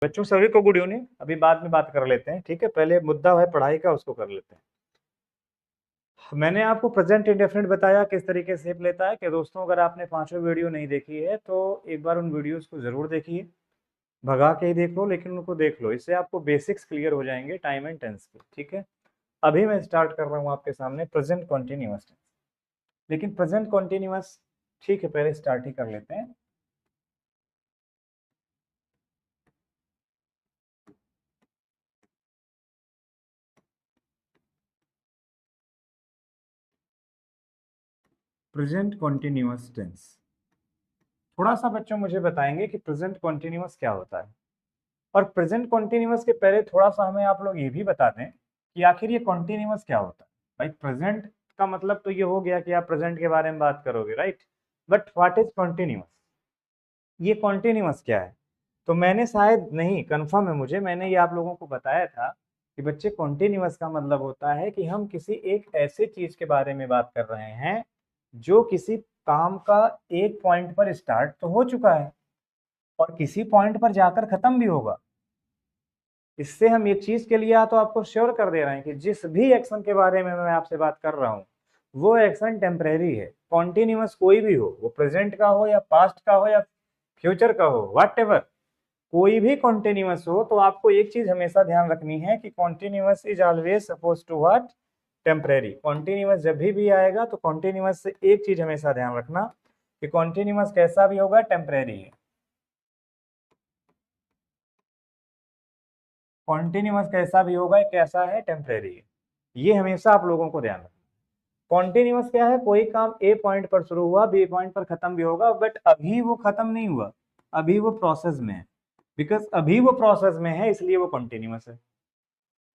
बच्चों सभी को गुड इवनिंग। अभी बाद में बात कर लेते हैं, ठीक है। पहले मुद्दा है पढ़ाई का, उसको कर लेते हैं। मैंने आपको प्रेजेंट इंडेफिनिट बताया किस तरीके से शेप लेता है कि दोस्तों, अगर आपने पांचों वीडियो नहीं देखी है तो एक बार उन वीडियोस को जरूर देखिए। भगा के ही देख लो, लेकिन उनको देख लो, इससे आपको बेसिक्स क्लियर हो जाएंगे टाइम एंड टेंस के, ठीक है। अभी मैं स्टार्ट कर रहा हूँ आपके सामने प्रेजेंट कॉन्टिन्यूअस टेंस। लेकिन प्रेजेंट कॉन्टिन्यूअस, ठीक है, पहले स्टार्ट ही कर लेते हैं। प्रेजेंट कॉन्टिन्यूअस टेंस, थोड़ा सा बच्चों मुझे बताएंगे कि प्रेजेंट कॉन्टिन्यूअस क्या होता है। और प्रेजेंट कॉन्टिन्यूअस के पहले थोड़ा सा हमें आप लोग ये भी बता दें कि आखिर ये कॉन्टिन्यूअस क्या होता है। भाई प्रेजेंट का मतलब तो ये हो गया कि आप प्रेजेंट के बारे में बात करोगे, right. But what is continuous, ये कॉन्टिन्यूअस क्या है। तो मैंने शायद नहीं, कंफर्म है मुझे, मैंने ये आप लोगों को बताया था कि बच्चे कॉन्टिन्यूअस का मतलब होता है कि हम किसी एक ऐसे चीज के बारे में बात कर रहे हैं जो किसी काम का एक पॉइंट पर स्टार्ट तो हो चुका है और किसी पॉइंट पर जाकर खत्म भी होगा। इससे हम एक चीज के लिए तो आपको श्योर कर दे रहे हैं कि जिस भी एक्शन के बारे में मैं आपसे बात कर रहा हूँ वो एक्शन टेम्परेरी है। कॉन्टिन्यूअस कोई भी हो, वो प्रेजेंट का हो या पास्ट का हो या फ्यूचर का हो, वट एवर, कोई भी कॉन्टिन्यूअस हो, तो आपको एक चीज हमेशा ध्यान रखनी है कि continuous is always suppose to what, temporary. Continuous जब भी आएगा तो कॉन्टिन्यूअस से एक चीज हमेशा ध्यान रखना कि कॉन्टिन्यूअस कैसा भी होगा, टेम्परेरी है। कॉन्टिन्यूअस कैसा भी होगा, कैसा है, टेम्परेरी है। ये हमेशा आप लोगों को ध्यान रखना। कॉन्टिन्यूअस क्या है, कोई काम ए पॉइंट पर शुरू हुआ, बी पॉइंट पर खत्म भी होगा, बट अभी वो खत्म नहीं हुआ, अभी वो प्रोसेस में है। बिकॉज अभी वो प्रोसेस में है, इसलिए वो कॉन्टिन्यूअस है।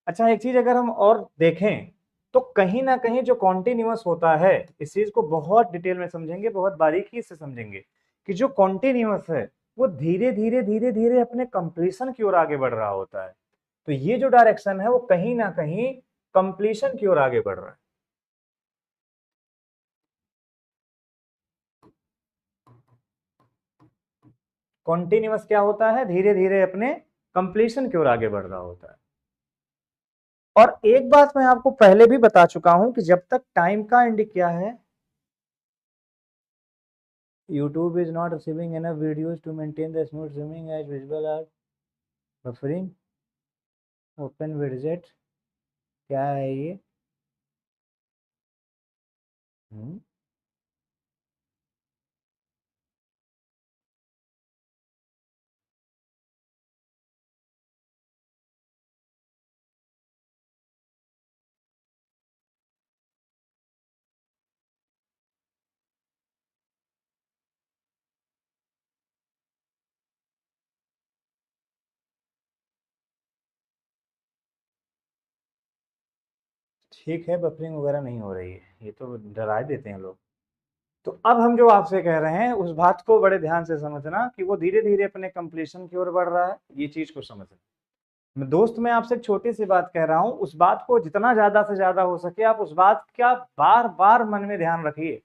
अच्छा, एक चीज अगर हम और देखें तो कहीं ना कहीं जो कॉन्टिन्यूअस होता है, इस चीज को बहुत डिटेल में समझेंगे, बहुत बारीकी से समझेंगे कि जो कॉन्टिन्यूअस है वो धीरे धीरे धीरे धीरे अपने कंप्लीशन की ओर आगे बढ़ रहा होता है। तो ये जो डायरेक्शन है वो कहीं ना कहीं कंप्लीशन की ओर आगे बढ़ रहा है। कॉन्टिन्यूअस क्या होता है, धीरे धीरे अपने कंप्लीशन की ओर आगे बढ़ रहा होता है। और एक बात मैं आपको पहले भी बता चुका हूं कि जब तक टाइम का इंडिक क्या है, YouTube is not receiving enough videos to maintain the smooth streaming as visual are buffering, open widget, क्या है ये? ठीक है, बफरिंग वगैरह नहीं हो रही है, ये तो डरा देते हैं लोग। तो अब हम जो आपसे कह रहे हैं उस बात को बड़े ध्यान से समझना कि वो धीरे धीरे अपने कंप्लीशन की ओर बढ़ रहा है, ये चीज को समझना। मैं दोस्त, मैं आपसे एक छोटी सी बात कह रहा हूं, उस बात को जितना ज्यादा से ज्यादा हो सके आप उस बात का बार बार मन में ध्यान रखिए।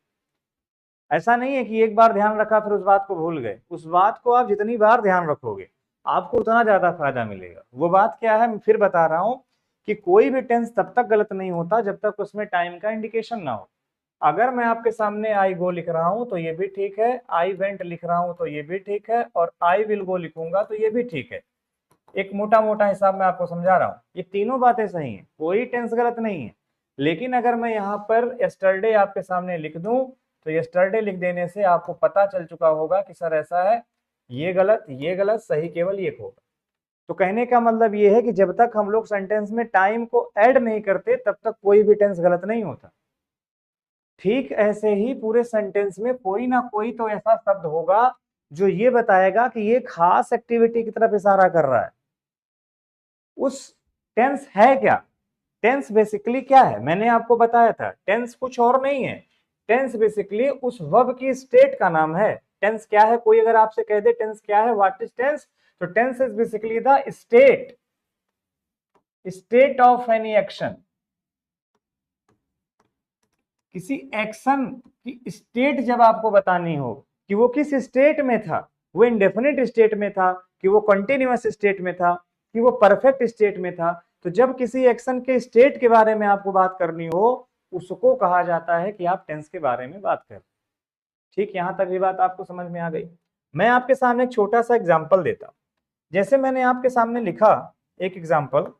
ऐसा नहीं है कि एक बार ध्यान रखा फिर उस बात को भूल गए। उस बात को आप जितनी बार ध्यान रखोगे आपको उतना ज्यादा फायदा मिलेगा। वो बात क्या है, मैं फिर बता रहा हूं कि कोई भी टेंस तब तक गलत नहीं होता जब तक उसमें टाइम का इंडिकेशन ना हो। अगर मैं आपके सामने आई गो लिख रहा हूं तो ये भी ठीक है, आई वेंट लिख रहा हूं तो ये भी ठीक है, और आई विल गो लिखूंगा तो ये भी ठीक है। एक मोटा मोटा हिसाब मैं आपको समझा रहा हूं, ये तीनों बातें सही हैं, कोई टेंस गलत नहीं है। लेकिन अगर मैं यहाँ पर यस्टरडे आपके सामने लिख दूं तो यस्टरडे लिख देने से आपको पता चल चुका होगा कि सर ऐसा है, ये गलत, ये गलत, सही केवल ये होगा। तो कहने का मतलब ये है कि जब तक हम लोग सेंटेंस में टाइम को ऐड नहीं करते तब तक कोई भी टेंस गलत नहीं होता। ठीक ऐसे ही पूरे सेंटेंस में कोई ना कोई तो ऐसा शब्द होगा जो ये बताएगा कि ये खास एक्टिविटी की तरफ इशारा कर रहा है। उस टेंस है क्या? टेंस बेसिकली क्या है, मैंने आपको बताया था, टेंस कुछ और नहीं है। टेंस बेसिकली उस वर्ब की स्टेट का नाम है। टेंस क्या है, कोई अगर आपसे कह दे टेंस क्या है, व्हाट इज टेंस, तो tense is basically the state, state of any action. किसी एक्शन की स्टेट जब आपको बतानी हो कि वो किस स्टेट में था, वो इंडेफिनिट स्टेट में था कि वो कंटिन्यूअस स्टेट में था, कि वो परफेक्ट स्टेट में था। तो जब किसी एक्शन के स्टेट के बारे में आपको बात करनी हो, उसको कहा जाता है कि आप टेंस के बारे में बात कर। ठीक, यहां तक भी बात आपको समझ में आ गई। मैं आपके सामने एक छोटा सा एग्जाम्पल देता हूं। जैसे मैंने आपके सामने लिखा एक एग्जाम्पल,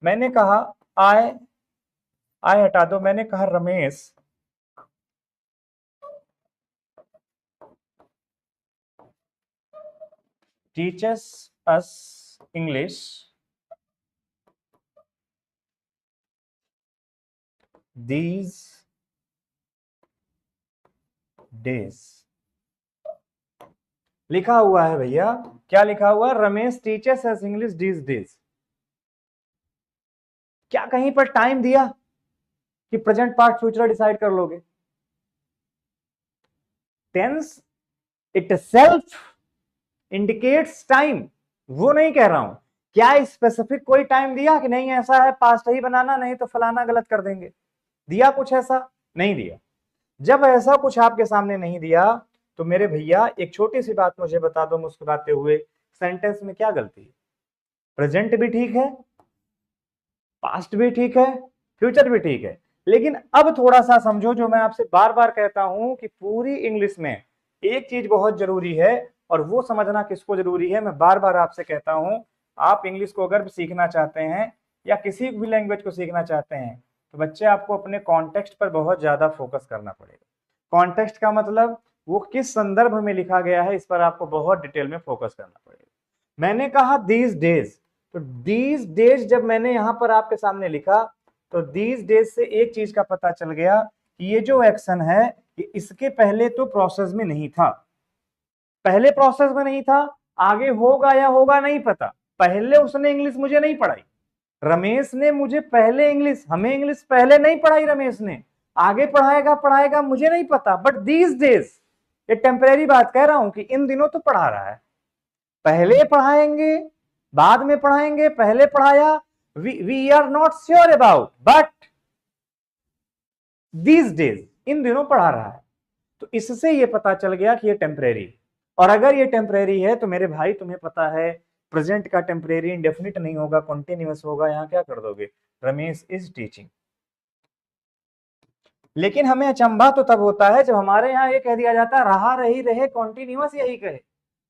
मैंने कहा आई आई हटा दो, मैंने कहा Ramesh teachers us English these days. लिखा हुआ है भैया, क्या लिखा हुआ? Ramesh teachers us English these days. क्या कहीं पर टाइम दिया कि प्रेजेंट पार्ट फ्यूचर डिसाइड कर लोगे? Tense itself indicates time, वो नहीं कह रहा हूं। क्या स्पेसिफिक कोई टाइम दिया कि नहीं ऐसा है पास्ट ही बनाना, नहीं तो फलाना गलत कर देंगे? दिया कुछ ऐसा? नहीं दिया। जब ऐसा कुछ आपके सामने नहीं दिया तो मेरे भैया एक छोटी सी बात मुझे बता दो मुस्कुराते हुए, सेंटेंस में क्या गलती है? प्रेजेंट भी ठीक है, पास्ट भी ठीक है, फ्यूचर भी ठीक है, लेकिन अब थोड़ा सा समझो जो मैं आपसे बार बार कहता हूं कि पूरी इंग्लिश में एक चीज बहुत जरूरी है, और वो समझना किसको जरूरी है। मैं बार बार आपसे कहता हूं, आप इंग्लिश को अगर सीखना चाहते हैं या किसी भी लैंग्वेज को सीखना चाहते हैं तो बच्चे आपको अपने कॉन्टेक्स्ट पर बहुत ज्यादा फोकस करना पड़ेगा। कॉन्टेक्स्ट का मतलब वो किस संदर्भ में लिखा गया है, इस पर आपको बहुत डिटेल में फोकस करना पड़ेगा। मैंने कहा दीज डेज, तो दीज डेज जब मैंने यहां पर आपके सामने लिखा तो दीज डेज से एक चीज का पता चल गया कि ये जो एक्शन है ये इसके पहले तो प्रोसेस में नहीं था। पहले प्रोसेस में नहीं था, आगे होगा या होगा नहीं पता। पहले उसने इंग्लिश मुझे नहीं पढ़ाई, रमेश ने मुझे पहले इंग्लिश, हमें इंग्लिश पहले नहीं पढ़ाई रमेश ने, आगे पढ़ाएगा पढ़ाएगा मुझे नहीं पता। बट दीज डेज, ये टेम्परेरी बात कह रहा हूं कि इन दिनों तो पढ़ा रहा है। पहले पढ़ाएंगे बाद में पढ़ाएंगे, पहले पढ़ाया, we are not sure about, but these days, इन दिनों पढ़ा रहा है। तो इससे ये पता चल गया कि ये टेम्परेरी, और अगर ये टेम्परेरी है तो मेरे भाई तुम्हें पता है प्रेजेंट का टेम्परेरी इंडेफिनिट नहीं होगा, कॉन्टिन्यूअस होगा। यहां क्या कर दोगे? Ramesh is teaching. लेकिन हमें अचंभा तो तब होता है जब हमारे यहाँ ये कह दिया जाता है रहा रही रहे कॉन्टिन्यूअस यही कहे,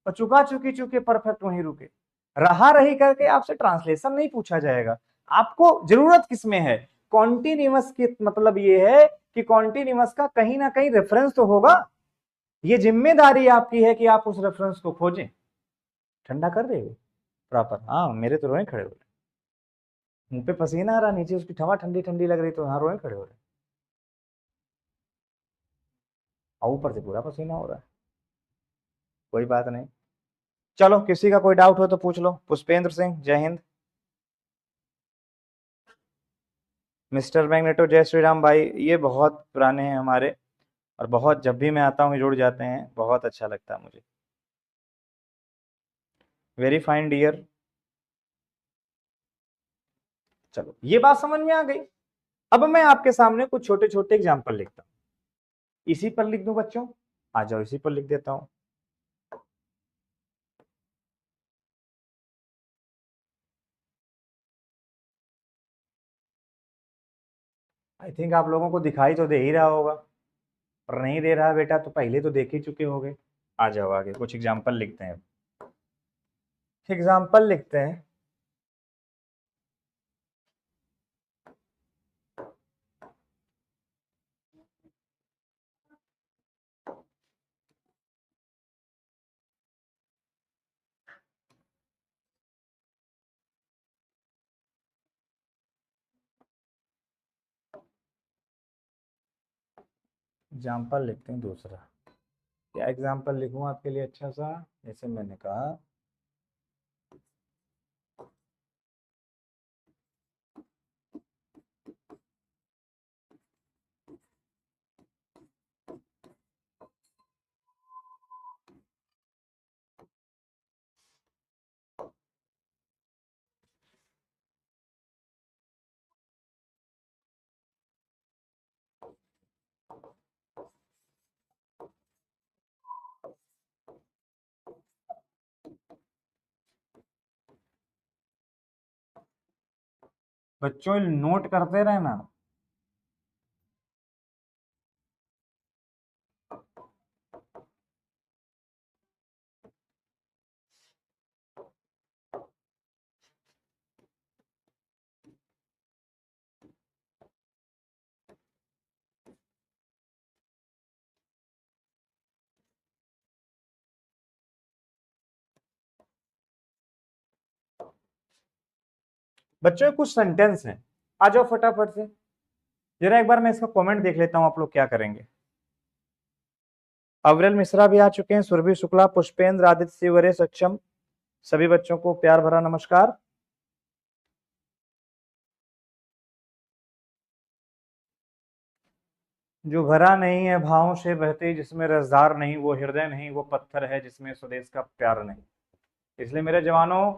और चुका चुकी चुके परफेक्ट वहीं रुके। रहा रही करके आपसे ट्रांसलेशन नहीं पूछा जाएगा, आपको जरूरत किसमें है? कॉन्टिन्यूअस की मतलब ये है कि कॉन्टिन्यूअस का कहीं ना कहीं रेफरेंस तो होगा। ये जिम्मेदारी आपकी है कि आप उस रेफरेंस को खोजें। ठंडा कर रहे हो प्रॉपर? हाँ, मेरे तो रोए खड़े हो रहे, मुंह पे पसीना आ रहा, नीचे उसकी हवा ठंडी ठंडी लग रही, तो हाँ रोए खड़े हो रहे, और ऊपर से पूरा पसीना हो रहा है। कोई बात नहीं, चलो किसी का कोई डाउट हो तो पूछ लो। पुष्पेंद्र सिंह, जय हिंद। मिस्टर मैग्नेटो, जय श्री राम भाई। ये बहुत पुराने हैं हमारे, और बहुत जब भी मैं आता हूँ जुड़ जाते हैं, बहुत अच्छा लगता है मुझे। Very fine dear. चलो ये बात समझ में आ गई। अब मैं आपके सामने कुछ छोटे छोटे एग्जाम्पल लिखता हूँ। इसी पर लिख दूं बच्चों? आ जाओ, इसी पर लिख देता हूं। आई थिंक आप लोगों को दिखाई तो दे ही रहा होगा, पर नहीं दे रहा बेटा तो पहले तो देख ही चुके होंगे। आ जाओ आगे, कुछ एग्जाम्पल लिखते हैं। एग्जाम्पल लिखते हैं। एग्जाम्पल लिखते हैं दूसरा। क्या एग्जाम्पल लिखूं आपके लिए अच्छा सा? जैसे मैंने कहा बच्चों नोट करते रहना। बच्चों कुछ सेंटेंस हैं, आ जाओ फटाफट से, जरा एक बार मैं इसका कमेंट देख लेता हूं, आप लोग क्या करेंगे। अविरल मिश्रा भी आ चुके हैं, सुरभि शुक्ला, पुष्पेंद्र, आदित्य शिवरे, सक्षम, सभी बच्चों को प्यार भरा नमस्कार। जो भरा नहीं है भावों से बहते, जिसमें रसदार नहीं, वो हृदय नहीं, वो पत्थर है जिसमें स्वदेश का प्यार नहीं। इसलिए मेरे जवानों,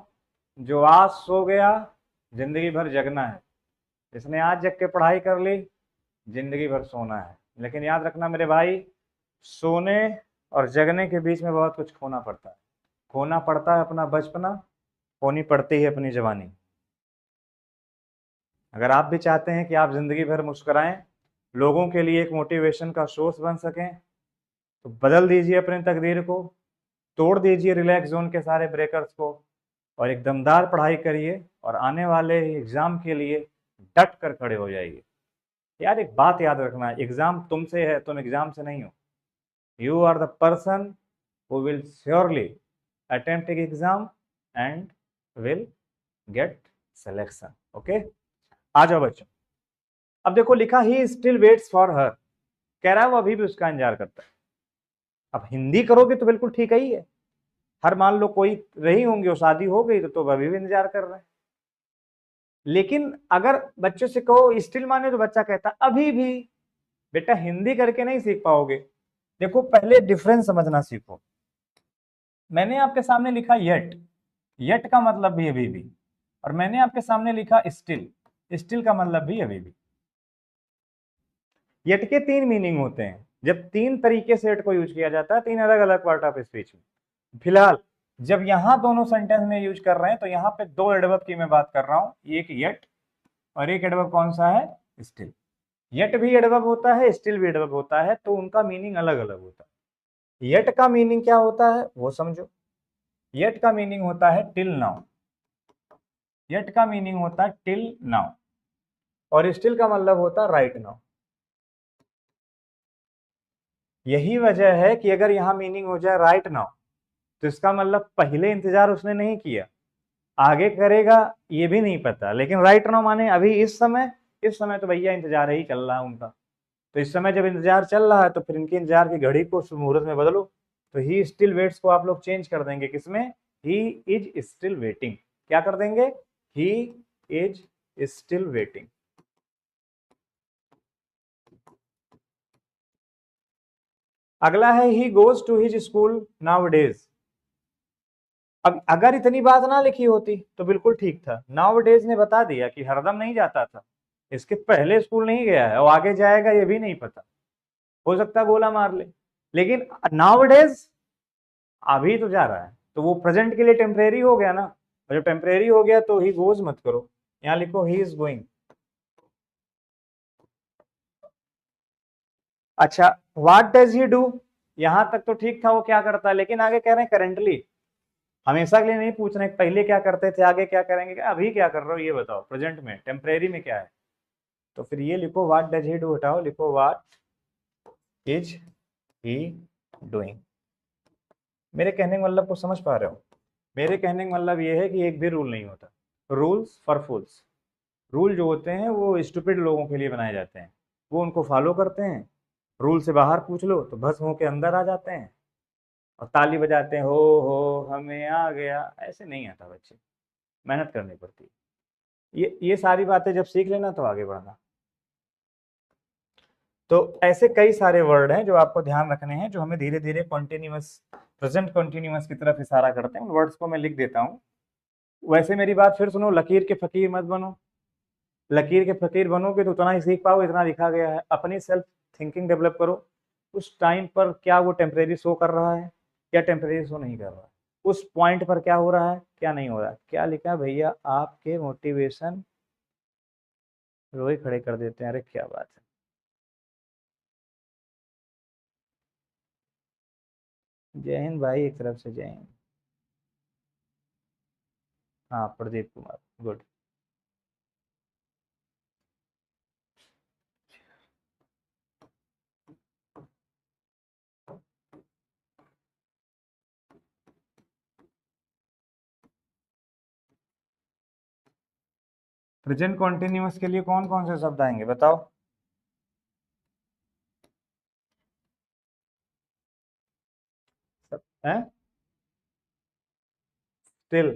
जो आज सो गया जिंदगी भर जगना है, जिसने आज जग के पढ़ाई कर ली जिंदगी भर सोना है। लेकिन याद रखना मेरे भाई, सोने और जगने के बीच में बहुत कुछ खोना पड़ता है। खोना पड़ता है अपना बचपना, खोनी पड़ती है अपनी जवानी। अगर आप भी चाहते हैं कि आप जिंदगी भर मुस्कुराएं, लोगों के लिए एक मोटिवेशन का सोर्स बन सकें, तो बदल दीजिए अपनी तकदीर को, तोड़ दीजिए रिलैक्स जोन के सारे ब्रेकर्स को, और एक दमदार पढ़ाई करिए, और आने वाले एग्जाम के लिए डट कर खड़े हो जाइए। यार एक बात याद रखना, एग्जाम तुमसे है, तुम एग्जाम से नहीं हो। You are the person who will surely attempt exam and will get selection. Okay, आ जाओ बच्चों। अब देखो लिखा he still waits for her, कह रहा है वो अभी भी उसका इंतजार करता है। अब हिंदी करोगे तो बिल्कुल ठीक ही है। हर मान लो कोई रही होंगी और शादी हो गई तो अभी भी इंतजार कर रहे हैं। लेकिन अगर बच्चों से कहो स्टिल माने तो बच्चा कहता अभी भी। बेटा हिंदी करके नहीं सीख पाओगे। देखो पहले डिफरेंस समझना सीखो। मैंने आपके सामने लिखा येट, येट का मतलब भी अभी भी, और मैंने आपके सामने लिखा स्टिल, स्टिल का मतलब भी अभी भी। येट के तीन मीनिंग होते हैं। जब तीन तरीके से येट को यूज किया जाता है, तीन अलग अलग पार्ट ऑफ स्पीच में। फिलहाल जब यहां दोनों सेंटेंस में यूज कर रहे हैं तो यहाँ पे दो एडवर्ब की मैं बात कर रहा हूं, एक येट और एक एडवर्ब कौन सा है, स्टिल। येट भी एडवर्ब होता है, स्टिल भी एडवर्ब होता है, तो उनका मीनिंग अलग अलग होता है। येट का मीनिंग क्या होता है वो समझो। येट का मीनिंग होता है टिल नाउ, येट का मीनिंग होता है टिल नाउ, और स्टिल का मतलब होता है राइट नाउ। यही वजह है कि अगर यहां मीनिंग हो जाए राइट नाउ, तो इसका मतलब पहले इंतजार उसने नहीं किया, आगे करेगा ये भी नहीं पता, लेकिन राइट नाउ माने अभी इस समय। इस समय तो भैया इंतजार ही चल रहा है उनका। तो इस समय जब इंतजार चल रहा है तो फिर इनके इंतजार की घड़ी को मुहूर्त में बदलो। तो ही स्टिल वेट्स को आप लोग चेंज कर देंगे किसमें, ही इज स्टिल वेटिंग। क्या कर देंगे, ही इज स्टिल वेटिंग। अगला है he goes to his school nowadays. अब अगर इतनी बात ना लिखी होती तो बिल्कुल ठीक था। नाउ डेज ने बता दिया कि हरदम नहीं जाता था, इसके पहले स्कूल नहीं गया है और आगे जाएगा ये भी नहीं पता, हो सकता गोला मार ले। लेकिन नाउ डेज अभी तो जा रहा है, तो वो प्रेजेंट के लिए टेम्परेरी हो गया ना। और जब टेम्परेरी हो गया तो ही गोज मत करो, यहां लिखो ही इज गोइंग। अच्छा, व्हाट डज ही डू, यहां तक तो ठीक था वो क्या करता है, लेकिन आगे कह रहे हैं करेंटली। हमेशा के लिए नहीं पूछ रहे पहले क्या करते थे आगे क्या करेंगे, अभी क्या कर रहे हो ये बताओ, प्रेजेंट में टेम्परेरी में क्या है। तो फिर ये लिखो व्हाट डज ही डू, हटाओ लिखो व्हाट इज ही डूइंग। मेरे कहने का मतलब को समझ पा रहे हो। मेरे कहने का मतलब ये है कि एक भी रूल नहीं होता, रूल्स फॉर फूल्स। रूल जो होते हैं वो स्टूपिड लोगों के लिए बनाए जाते हैं, वो उनको फॉलो करते हैं। रूल से बाहर पूछ लो तो भस्म होके अंदर आ जाते हैं और ताली बजाते हैं, हो हमें आ गया। ऐसे नहीं आता बच्चे, मेहनत करनी पड़ती है। ये सारी बातें जब सीख लेना तो आगे बढ़ना। तो ऐसे कई सारे वर्ड हैं जो आपको ध्यान रखने हैं, जो हमें धीरे धीरे कॉन्टिन्यूअस, प्रेजेंट कॉन्टिन्यूअस की तरफ इशारा करते हैं। उन वर्ड्स को मैं लिख देता हूँ। वैसे मेरी बात फिर सुनो, लकीर के फकीर मत बनो। लकीर के फकीर बनोगे तो उतना ही सीख पाओगे, इतना लिखा गया है। अपनी सेल्फ थिंकिंग डेवलप करो। उस टाइम पर क्या वो टेम्परेरी शो कर रहा है, क्या टेम्परेरी शो नहीं कर रहा है, उस पॉइंट पर क्या हो रहा है क्या नहीं हो रहा है। क्या लिखा है भैया, आपके मोटिवेशन रोई खड़े कर देते हैं, अरे क्या बात है। जय हिंद भाई, एक तरफ से जय हिंद। हाँ, Pradeep Kumar, good. Present continuous के लिए कौन कौन से शब्द आएंगे बताओ। सब है। Still,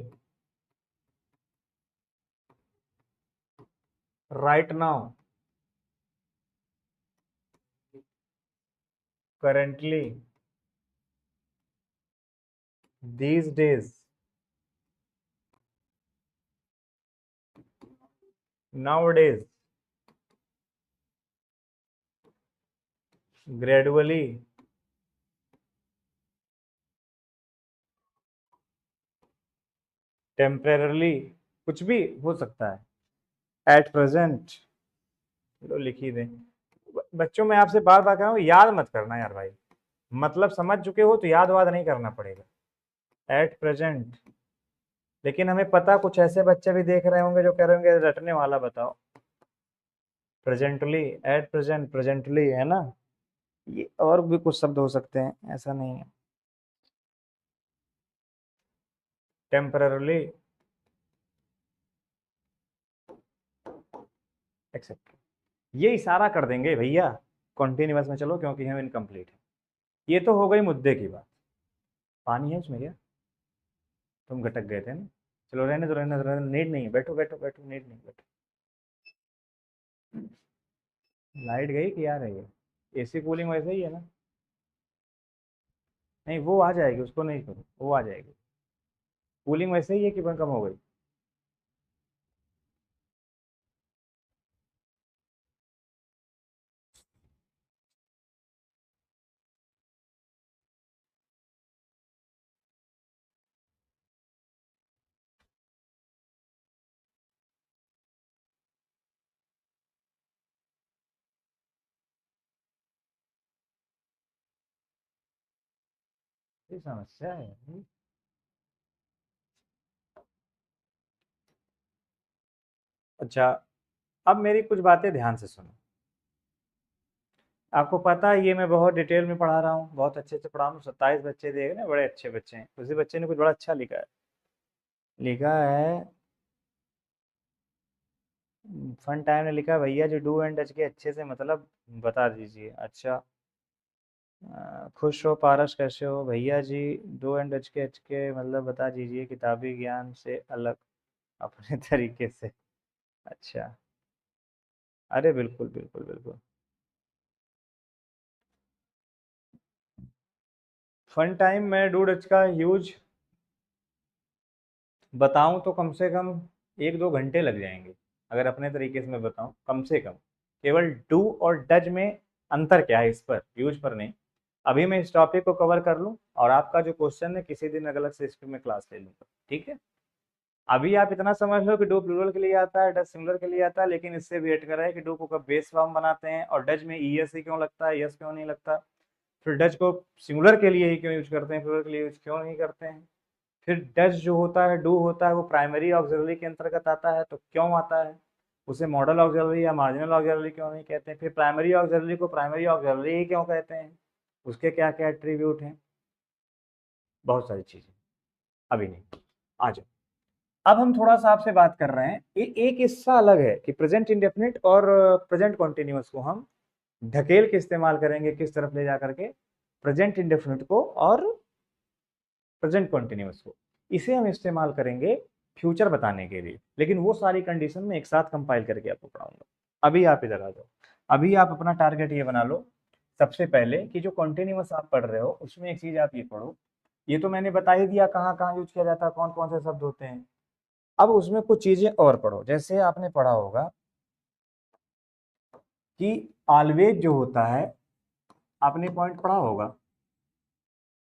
right now, currently, these days, now days, gradually, temporarily, कुछ भी हो सकता है। एट प्रेजेंट, लो लिख ही दें। बच्चों मैं आपसे बार बार कह रहा हूँ, याद मत करना यार भाई, मतलब समझ चुके हो तो याद वाद नहीं करना पड़ेगा। एट प्रेजेंट, लेकिन हमें पता कुछ ऐसे बच्चे भी देख रहे होंगे जो कह रहे होंगे रटने वाला बताओ। प्रेजेंटली, एट प्रेजेंट, प्रेजेंटली, है ना। ये और भी कुछ शब्द हो सकते हैं, ऐसा नहीं है। टेम्पररली, एक्सेप्ट, ये इशारा कर देंगे भैया कॉन्टिन्यूअस में चलो, क्योंकि हम इनकम्प्लीट है। ये तो हो गई मुद्दे की बात। पानी है इसमें क्या? तुम घटक गए थे ना। चलो रहने दो, रहने दो, रहने दो, नीड नहीं है, बैठो बैठो बैठो, नीड नहीं, बैठो। लाइट गई कि आ रही है? एसी कूलिंग वैसे ही है ना। नहीं, वो आ जाएगी, उसको नहीं करो, वो आ जाएगी। कूलिंग वैसे ही है कि कम हो गई? ये समस्या है। अच्छा, अब मेरी कुछ बातें ध्यान से सुनो। आपको पता है ये मैं बहुत डिटेल में पढ़ा रहा हूँ, बहुत अच्छे से पढ़ा रहा हूँ। 27 बच्चे देख रहे हैं, बड़े अच्छे बच्चे हैं। उसी बच्चे ने कुछ बड़ा अच्छा लिखा है। लिखा है, फन टाइम ने लिखा है, भैया जी डू एंड डच के अच्छे से मतलब बता दीजिए। अच्छा, खुश हो पारस, कैसे हो भैया जी? डू एंड डच के मतलब बता दीजिए, किताबी ज्ञान से अलग अपने तरीके से। अच्छा, अरे बिल्कुल बिल्कुल बिल्कुल। फन टाइम में डू डच का यूज बताऊं तो कम से कम 1-2 घंटे लग जाएंगे। अगर अपने तरीके से मैं बताऊं, कम से कम केवल डू और डज में अंतर क्या है, इस पर यूज पर नहीं। अभी मैं इस टॉपिक को कवर कर लूं, और आपका जो क्वेश्चन है किसी दिन अलग से इस पर मैं क्लास ले लूंगा, ठीक है। अभी आप इतना समझ लो कि डू प्लूरल के लिए आता है, डज सिंगुलर के लिए आता है, लेकिन इससे वेट कर रहा है कि डू को कब बेस फॉर्म बनाते हैं, और डज में ईएस ही क्यों लगता है, यस क्यों नहीं लगता। फिर डज को सिंगुलर के लिए ही क्यों यूज करते हैं, प्लूरल के लिए यूज क्यों नहीं करते हैं। फिर डज जो होता है, डू होता है, वो प्राइमरी ऑक्सिलरी के अंतर्गत आता है तो क्यों आता है, उसे मॉडल ऑक्सिलरी या मार्जिनल ऑक्सिलरी क्यों नहीं कहते हैं। फिर प्राइमरी ऑक्सिलरी को प्राइमरी ऑक्सिलरी ही क्यों कहते हैं, उसके क्या क्या एट्रीब्यूट हैं, बहुत सारी चीजें। अभी नहीं, आ जाओ। अब हम थोड़ा सा आपसे बात कर रहे हैं, एक हिस्सा अलग है कि प्रेजेंट इंडेफिनिट और प्रेजेंट कॉन्टिन्यूअस को हम ढकेल के इस्तेमाल करेंगे, किस तरफ ले जा करके, प्रेजेंट इंडेफिनिट को और प्रेजेंट कॉन्टिन्यूअस को। इसे हम इस्तेमाल करेंगे फ्यूचर बताने के लिए, लेकिन वो सारी कंडीशन में एक साथ कंपाइल करके आपको पढ़ाऊंगा। अभी आप इधर आ जाओ। अभी आप अपना टारगेट ये बना लो, सबसे पहले कि जो कॉन्टिन्यूअस आप पढ़ रहे हो उसमें एक चीज आप ये पढ़ो। ये तो मैंने बता ही दिया कहाँ कहाँ यूज किया जाता है, कौन कौन से शब्द होते हैं। अब उसमें कुछ चीजें और पढ़ो, जैसे आपने पढ़ा होगा कि ऑलवेज जो होता है, आपने पॉइंट पढ़ा होगा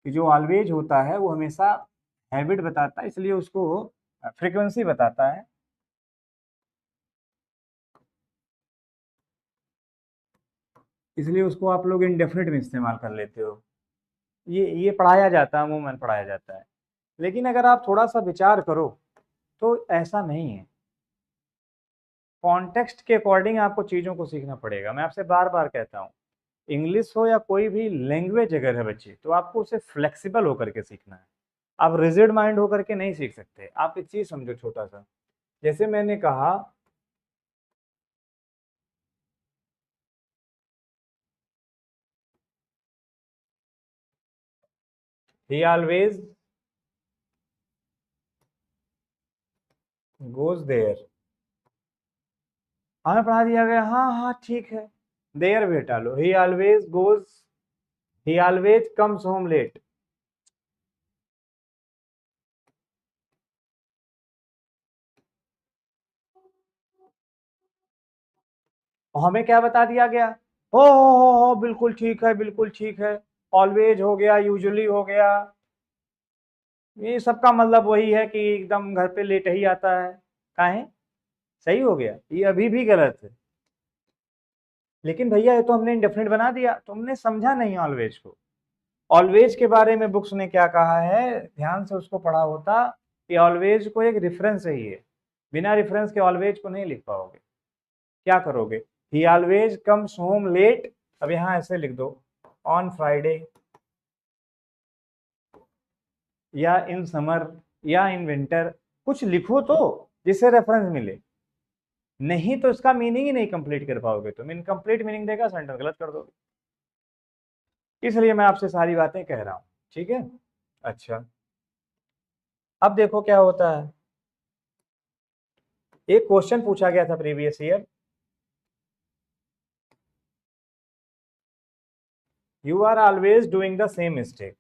कि जो ऑलवेज होता है वो हमेशा हैबिट बताता है, इसलिए उसको फ्रीक्वेंसी बताता है। इसलिए उसको आप लोग इंडेफिनिट में इस्तेमाल कर लेते हो। ये पढ़ाया जाता है, अमूमन पढ़ाया जाता है। लेकिन अगर आप थोड़ा सा विचार करो तो ऐसा नहीं है। कॉन्टेक्स्ट के अकॉर्डिंग आपको चीज़ों को सीखना पड़ेगा। मैं आपसे बार बार कहता हूँ, इंग्लिश हो या कोई भी लैंग्वेज अगर है बच्चे, तो आपको उसे फ्लेक्सिबल होकर के सीखना है। आप रिजिड माइंड होकर के नहीं सीख सकते। आप एक चीज़ समझो छोटा सा, जैसे मैंने कहा ही ऑलवेज गोज देयर, हमें पढ़ा दिया गया, हाँ हाँ ठीक है, देयर भी हटा लो, he always goes, he always comes home late. हमें क्या बता दिया गया, हो बिल्कुल ठीक है, बिल्कुल ठीक है, ऑलवेज हो गया, यूजुअली हो गया, ये सबका मतलब वही है कि एकदम घर पे लेट ही आता है। काहे, सही हो गया, ये अभी भी गलत है। लेकिन भैया ये तो हमने इंडेफिनिट बना दिया, तुमने समझा नहीं ऑलवेज को। ऑलवेज के बारे में बुक्स ने क्या कहा है, ध्यान से उसको पढ़ा होता कि ऑलवेज को एक रेफरेंस चाहिए, बिना रेफरेंस के ऑलवेज को नहीं लिख पाओगे। क्या करोगे, he always comes home late, अब यहाँ ऐसे लिख दो, ऑन फ्राइडे, या इन समर, या इन विंटर, कुछ लिखो तो जिससे रेफरेंस मिले। नहीं तो इसका मीनिंग ही नहीं कंप्लीट कर पाओगे, तुम इनकम्प्लीट मीनिंग देगा, सेंटेंस गलत कर दोगे। इसलिए मैं आपसे सारी बातें कह रहा हूं, ठीक है। अच्छा, अब देखो क्या होता है। एक क्वेश्चन पूछा गया था previous year, you are always doing the same mistake.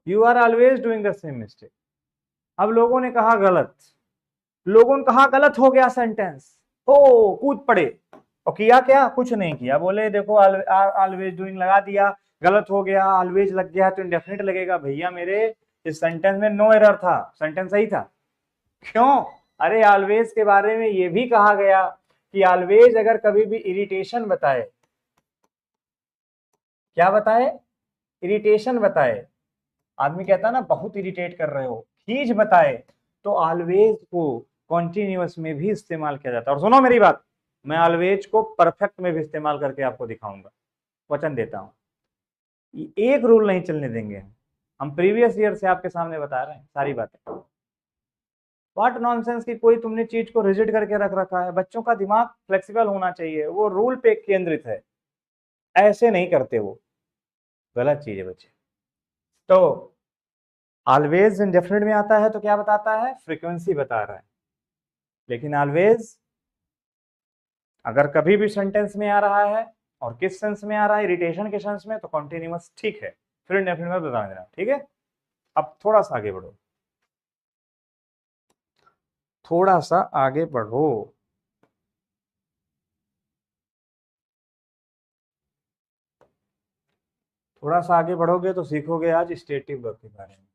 You are always doing the same mistake. अब लोगों ने कहा गलत, लोगों ने कहा गलत हो गया सेंटेंस, ओ कूद पड़े, और किया क्या, कुछ नहीं किया, बोले देखो ऑलवेज डूइंग लगा दिया, गलत हो गया, ऑलवेज लग गया तो इंडेफिनिट लगेगा। भैया मेरे, इस सेंटेंस में नो एरर था, सेंटेंस सही था। क्यों, अरे ऑलवेज के बारे में ये भी कहा गया कि ऑलवेज अगर कभी भी इरिटेशन बताए, क्या बताए, इरिटेशन बताए, आदमी कहता है ना बहुत इरिटेट कर रहे हो, खींच बताए, तो ऑलवेज को कॉन्टिन्यूअस में भी इस्तेमाल किया जाता है। और सुनो मेरी बात, मैं ऑलवेज को परफेक्ट में भी इस्तेमाल करके आपको दिखाऊंगा, वचन देता हूं। एक रूल नहीं चलने देंगे, हम प्रीवियस ईयर से आपके सामने बता रहे हैं सारी बातें। व्हाट नॉनसेंस की कोई तुमने चीज को रिजिड करके रख रखा है, बच्चों का दिमाग फ्लेक्सिबल होना चाहिए, वो रूल पे केंद्रित है, ऐसे नहीं करते वो, गलत चीज है बच्चे। तो ऑलवेज इंडेफिनिट में आता है तो क्या बताता है, फ्रीक्वेंसी बता रहा है। लेकिन ऑलवेज अगर कभी भी सेंटेंस में आ रहा है, और किस सेंस में आ रहा है, इरिटेशन के सेंस में, तो कॉन्टिन्यूअस ठीक है, फिर इंडेफिनिट में बता देना, ठीक है। अब थोड़ा सा आगे बढ़ो, थोड़ा सा आगे बढ़ो। थोड़ा सा आगे बढ़ोगे तो सीखोगे आज स्टेटिव वर्ब के बारे में।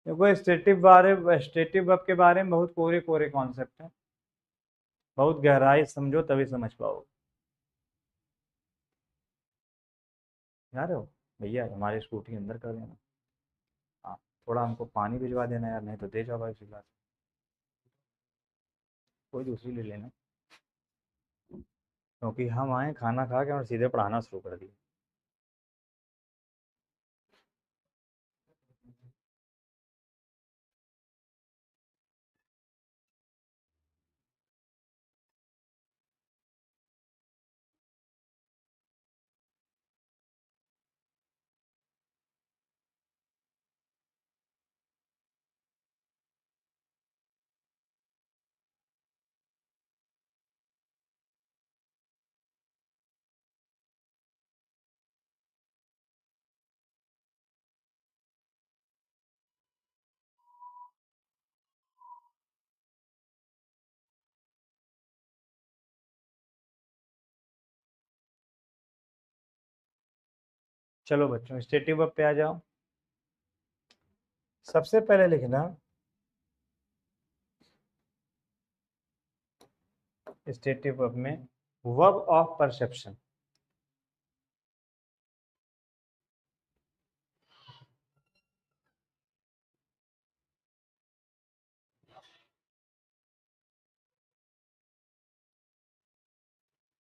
देखो स्टेटिव वर्ब के बारे में बहुत कोरे कोरे कॉन्सेप्ट है, बहुत गहराई समझो तभी समझ पाओगे। यार हो भैया, हमारी स्कूटी अंदर कर देना। हाँ, थोड़ा हमको पानी भिजवा देना यार, नहीं तो दे जाओ भाई उसी बात, कोई दूसरी ले लेना, क्योंकि हम आए खाना खा के और सीधे पढ़ाना शुरू कर दिया। चलो बच्चों स्टेटिव वर्ब पे आ जाओ। सबसे पहले लिखना स्टेटिव वर्ब में वर्ब ऑफ परसेप्शन।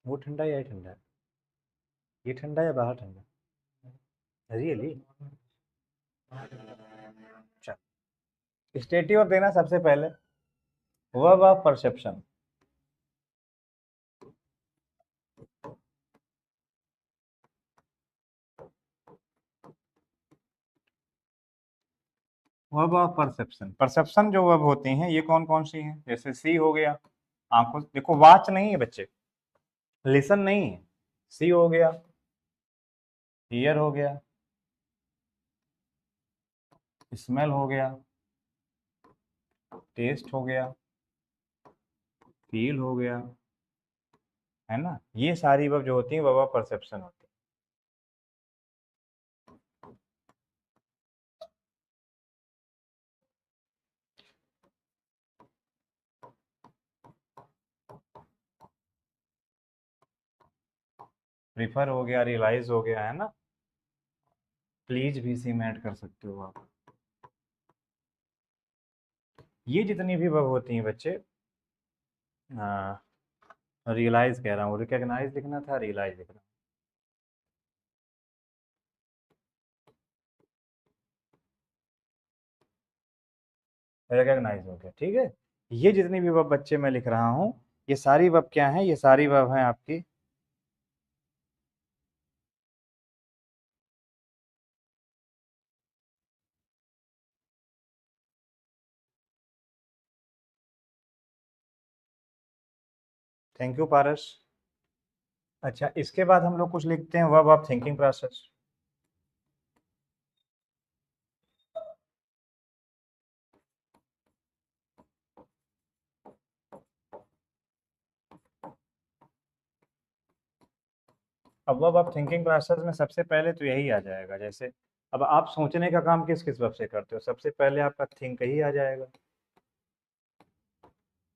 वो ठंडा या ये ठंडा है? ये ठंडा या बाहर ठंडा? रियली? चल स्टेटिव वर्ब देना सबसे पहले verb of perception. Verb of perception, perception जो वर्ब होती हैं ये कौन कौन सी हैं? जैसे सी हो गया, आंखों, देखो वाच नहीं है बच्चे, लिसन नहीं है। सी हो गया, ईयर हो गया, स्मेल हो गया, टेस्ट हो गया, फील हो गया, है ना? ये सारी वर्ब जो होती है वर्ब ऑफ परसेप्शन होती है। प्रिफर हो गया, रियलाइज हो गया, है ना? प्लीज भी सी में ऐड कर सकते हो आप। ये जितनी भी वर्ब होती हैं बच्चे, रियलाइज कह रहा हूँ, रिकॉग्नाइज लिखना था, रियलाइज लिखना। रिकॉग्नाइज हो गया, ठीक है। ये जितनी भी वर्ब बच्चे मैं लिख रहा हूँ, ये सारी वर्ब क्या है? ये सारी वर्ब हैं आपकी थैंक यू पारस। अच्छा, इसके बाद हम लोग कुछ लिखते हैं वर्ब ऑफ थिंकिंग प्रोसेस। अब वर्ब ऑफ थिंकिंग प्रोसेस में सबसे पहले तो यही आ जाएगा। जैसे अब आप सोचने का काम किस किस वर्ब से करते हो? सबसे पहले आपका थिंक ही आ जाएगा।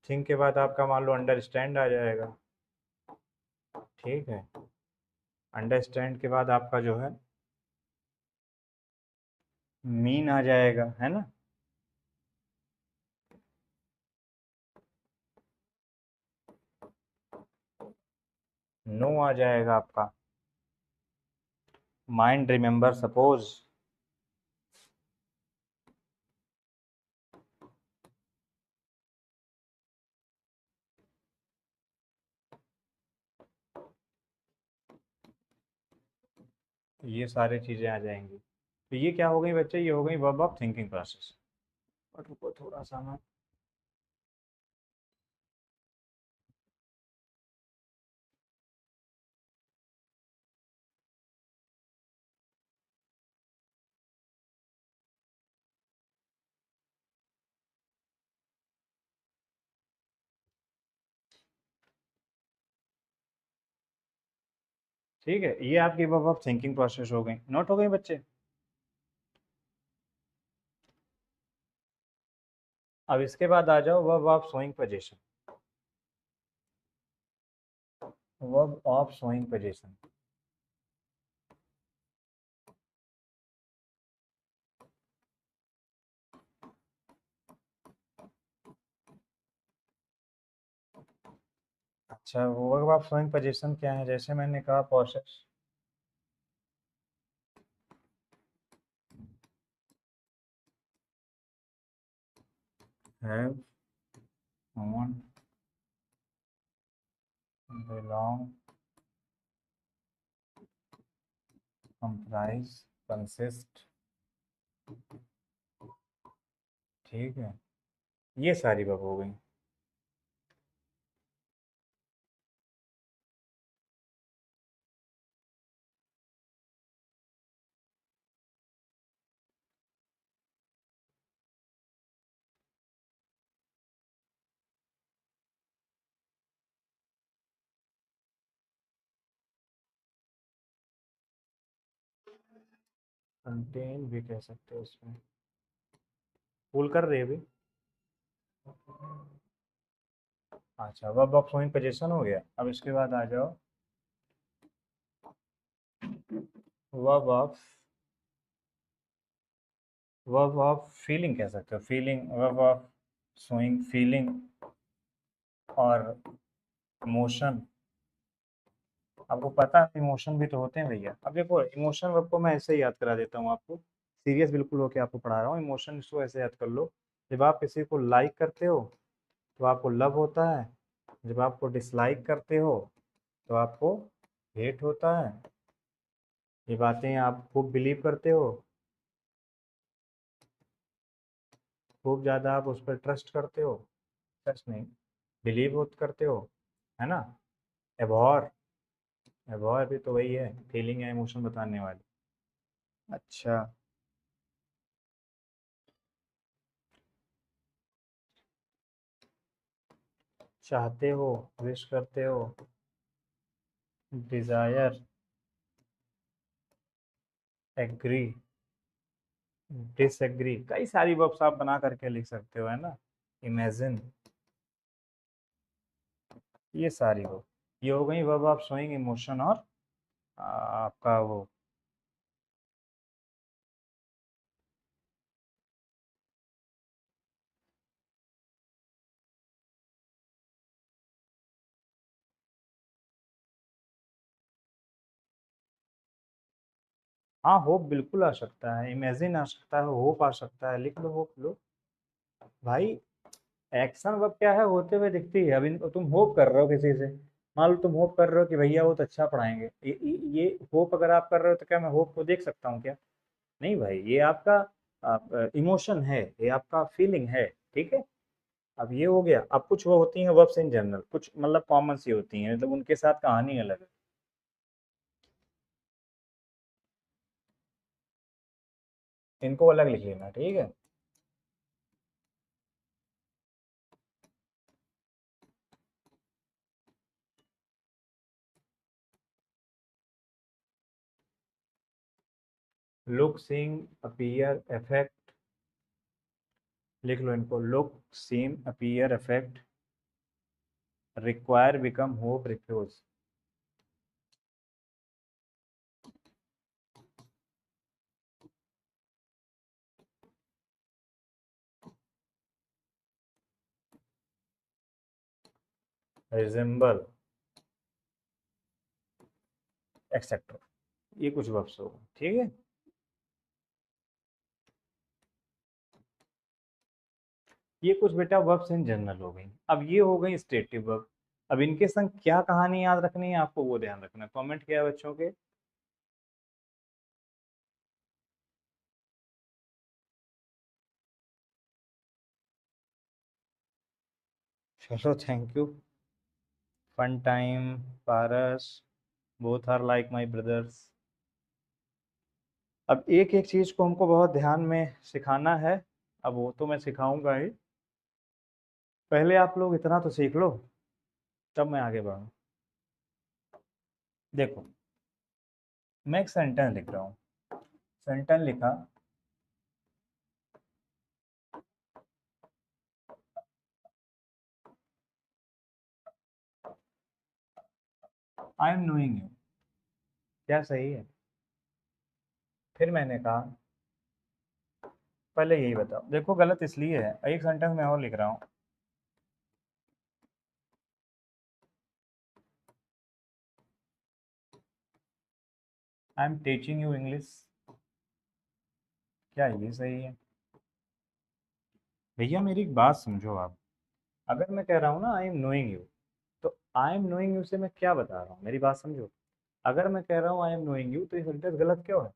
थिंक के बाद आपका मान लो अंडरस्टैंड आ जाएगा, ठीक है। अंडरस्टैंड के बाद आपका जो है मीन आ जाएगा, है ना? नो आ जाएगा आपका माइंड, रिमेंबर, सपोज। ये सारी चीजें आ जाएंगी। तो ये क्या हो गई बच्चे? ये हो गई वर्ब ऑफ थिंकिंग प्रोसेस। और रुको थोड़ा सा मैं, ठीक है, ये आपकी वर्ब ऑफ थिंकिंग प्रोसेस हो गई। नोट हो गई बच्चे? अब इसके बाद आ जाओ verb of showing position. Verb of showing position. अच्छा, वर्ब ऑफ शोइंग पोजीशन क्या है? जैसे मैंने कहा process have, own, belong, comprise, consist, ठीक है। ये सारी वर्ब हो गई। कंटेन भी कह सकते हो इसमें, फूल कर रही है अभी। अच्छा, वर्ब ऑफ शोइंग पोजीशन हो गया। अब इसके बाद आ जाओ verb of, verb of feeling कह सकते हो, feeling, verb of showing feeling और इमोशन। आपको पता है इमोशन भी तो होते हैं भैया। अब देखो इमोशन वर्ब को मैं ऐसे ही याद करा देता हूँ आपको, सीरियस बिल्कुल होके आपको पढ़ा रहा हूँ। इमोशन इसको ऐसे याद कर लो, जब आप किसी को लाइक करते हो तो आपको लव होता है, जब आपको डिसलाइक करते हो तो आपको हेट होता है। ये बातें आप खूब बिलीव करते हो, खूब ज़्यादा आप उस पर ट्रस्ट करते हो, ट्रस्ट नहीं, बिलीव करते हो, है ना। एबहॉर, एबहॉर भी तो वही है, फीलिंग या इमोशन बताने वाली। अच्छा, चाहते हो, विश करते हो, डिजायर, एग्री, डिसएग्री, कई सारी वर्ब्स आप बना करके लिख सकते हो, है ना। इमेजिन, ये सारी वर्ब, ये हो गई वर्ब ऑफ शोइंग इमोशन और आपका वो। हाँ, होप बिल्कुल आ सकता है, इमेजिन आ सकता है, होप आ सकता है, लिख लो होप लो भाई। एक्शन वर्ब क्या है, होते हुए दिखती है। अभी तुम होप कर रहे हो किसी से, मान लो तुम होप कर रहे हो कि भैया वो तो अच्छा पढ़ाएंगे, ये होप अगर आप कर रहे हो तो क्या मैं होप को देख सकता हूँ क्या? नहीं भाई, ये आपका इमोशन है, ये आपका फीलिंग है, ठीक है। अब ये हो गया। अब कुछ वो होती हैं वर्ब्स इन जनरल, कुछ मतलब कॉमन सी होती हैं, मतलब उनके साथ कहानी अलग है। इनको अलग लिख लेना, ठीक है। लुक, सीइंग, अपीयर, अफेक्ट, लिख लो इनको। Look, seem, appear, affect, require, become, hope, refuse. Resemble, et cetera, ये कुछ वर्ब्स हो गए, ठीक है। ये कुछ बेटा वर्ब्स इन जनरल हो गई। अब ये हो गई स्टेटिव वर्ब। अब इनके संग क्या कहानी याद रखनी है आपको, वो ध्यान रखना। कमेंट किया है बच्चों के? चलो, thank you. Fun time, Paras, both are like my brothers. अब एक एक चीज को हमको बहुत ध्यान में सिखाना है। अब वो तो मैं सिखाऊंगा ही, पहले आप लोग इतना तो सीख लो, तब मैं आगे बढ़ूँ। देखो, मैं एक सेंटेंस लिख रहा हूँ। सेंटेंस लिखा, आई एम नोइंग यू। क्या सही है? फिर मैंने कहा पहले यही बताओ। देखो गलत इसलिए है, एक सेंटेंस मैं और लिख रहा हूँ। I am teaching you English. क्या ये सही है? भैया मेरी एक बात समझो आप। अगर मैं कह रहा हूँ ना आई एम नोइंग यू, तो आई एम नोइंग यू से मैं क्या बता रहा हूँ, मेरी बात समझो। अगर मैं कह रहा हूँ आई एम नोइंग यू, तो ये सेंटेंस गलत क्यों है?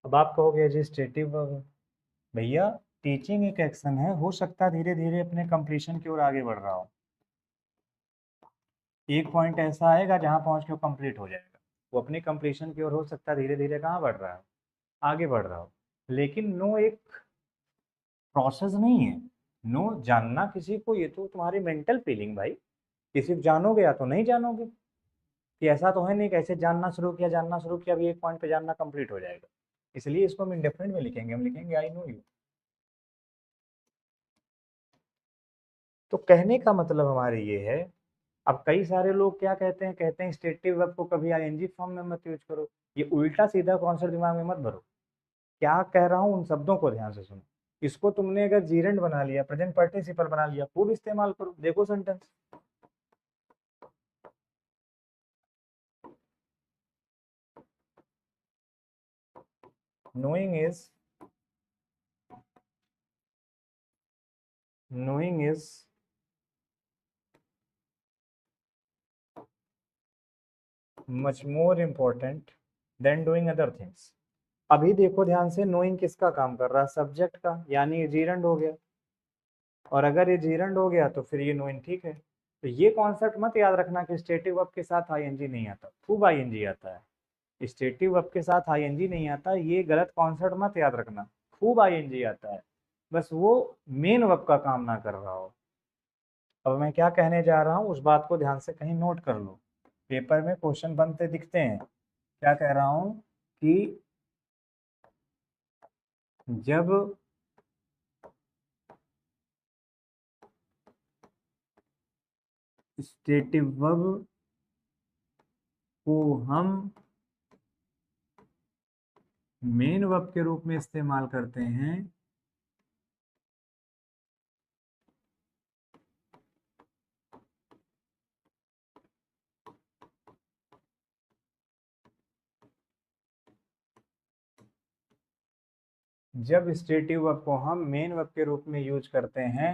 अब आप कहोगे जी स्टेटिव वर्ब है। भैया, टीचिंग एक एक्शन है, हो सकता है धीरे धीरे अपने कंप्लीशन की ओर आगे बढ़ रहा हो। एक पॉइंट ऐसा आएगा जहां पहुंच के वो कंप्लीट हो जाएगा, वो अपनी कंप्लीशन की ओर हो सकता है धीरे धीरे कहाँ बढ़ रहा है, आगे बढ़ रहा हो। लेकिन नो एक प्रोसेस नहीं है। नो जानना किसी को, ये तो तुम्हारी मेंटल फीलिंग भाई, किसी को जानोगे या तो नहीं जानोगे। कि ऐसा तो है नहीं कि ऐसे जानना शुरू किया अभी एक पॉइंट पे जानना कंप्लीट हो जाएगा। इसलिए इसको हम इंडेफिनिट में लिखेंगे, हम लिखेंगे आई नो यू। तो कहने का मतलब हमारे ये है, अब कई सारे लोग क्या कहते हैं स्टेटिव वर्ब को कभी आईएनजी फॉर्म में मत यूज करो। ये उल्टा सीधा कॉन्सेप्ट दिमाग में मत भरो। क्या कह रहा हूँ उन शब्दों को ध्यान से सुनो। इसको तुमने अगर जीरेंड बना लिया, प्रेजेंट पार्टिसिपल बना लिया, खूब इस्तेमाल करो, देखो sentence. knowing is knowing is much more important than doing other things। अभी देखो ध्यान से, नोइंग किसका काम कर रहा है, सब्जेक्ट का, यानी ये जीरेंड हो गया। और अगर ये जीरेंड हो गया तो फिर ये नोइंग ठीक है। तो ये कॉन्सेप्ट मत याद रखना कि स्टेटिव वर्ब के साथ आईएनजी नहीं आता, खूब आईएनजी आता है। स्टेटिव वर्ब के साथ आईएनजी नहीं आता, ये गलत कॉन्सेप्ट मत याद रखना, खूब आईएनजी आता है, बस वो मेन वर्ब का काम ना कर रहा हो। अब मैं क्या कहने जा रहा हूँ उस बात को ध्यान से कहीं नोट कर लो, पेपर में क्वेश्चन बनते दिखते हैं। क्या कह रहा हूँ कि जब स्टेटिव वर्ब को हम मेन वर्ब के रूप में इस्तेमाल करते हैं, जब स्टेटिव वर्ब को हम मेन वर्ब के रूप में यूज करते हैं,